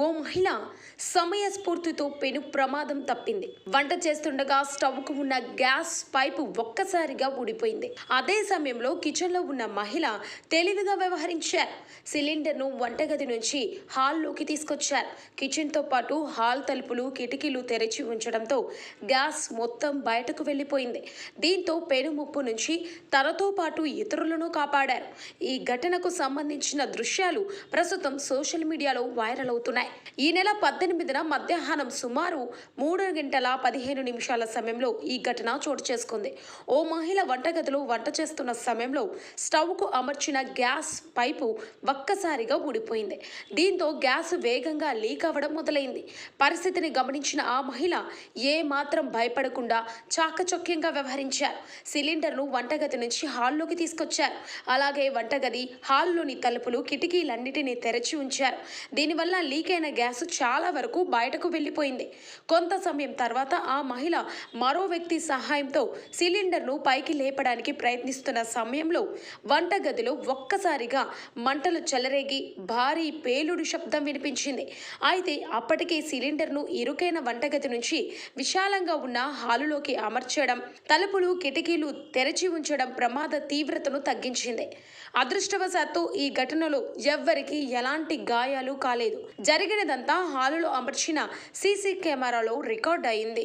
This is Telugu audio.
ఓ మహిళ సమయస్ఫూర్తితో పెను ప్రమాదం తప్పింది. వంట చేస్తుండగా స్టవ్కు ఉన్న గ్యాస్ పైపు ఒక్కసారిగా ఊడిపోయింది. అదే సమయంలో కిచెన్లో ఉన్న మహిళ తెలివిగా వ్యవహరించారు. సిలిండర్ను వంటగది నుంచి హాల్లోకి తీసుకొచ్చారు. కిచెన్తో పాటు హాల్ తలుపులు, కిటికీలు తెరిచి ఉంచడంతో గ్యాస్ మొత్తం బయటకు వెళ్లిపోయింది. దీంతో పెను ముప్పు నుంచి తనతో పాటు ఇతరులను కాపాడారు. ఈ ఘటనకు సంబంధించిన దృశ్యాలు ప్రస్తుతం సోషల్ మీడియాలో వైరల్ అవుతున్నాయి. ఈ నెల 18న మధ్యాహ్నం సుమారు 3:15 సమయంలో ఈ ఘటన చోటు చేసుకుంది. ఓ మహిళ వంటగదిలో వంట చేస్తున్న సమయంలో స్టవ్కు అమర్చిన గ్యాస్ పైపు ఒక్కసారిగా ఊడిపోయింది. దీంతో గ్యాస్ వేగంగా లీక్ అవ్వడం మొదలైంది. పరిస్థితిని గమనించిన ఆ మహిళ ఏ మాత్రం భయపడకుండా చాకచక్యంగా వ్యవహరించారు. సిలిండర్ను వంటగది నుంచి హాల్లోకి తీసుకొచ్చారు. అలాగే వంటగది, హాల్లోని తలుపులు, కిటికీలన్నిటినీ తెరిచి ఉంచారు. దీనివల్ల లీక్ అయిన గ్యాస్ చాలా వరకు బయటకు వెళ్లిపోయింది. కొంత సమయం తర్వాత ఆ మహిళ మరో వ్యక్తి సహాయంతో సిలిండర్ను పైకి లేపడానికి ప్రయత్నిస్తున్న సమయంలో వంటగదిలో ఒక్కసారిగా మంటలు చెలరేగి భారీ పేలుడు శబ్దం వినిపించింది. అయితే అప్పటికే సిలిండర్ను ఇరుకైన వంటగది నుంచి విశాలంగా ఉన్న హాలులోకి అమర్చడం, తలుపులు, కిటికీలు తెరిచి ఉంచడం ప్రమాద తీవ్రతను తగ్గించింది. అదృష్టవశాత్తు ఈ ఘటనలో ఎవ్వరికీ ఎలాంటి గాయాలు కాలేదు. జరిగినదంతా హాలులో అమర్చిన సీసీ కెమెరాలో రికార్డ్ అయింది.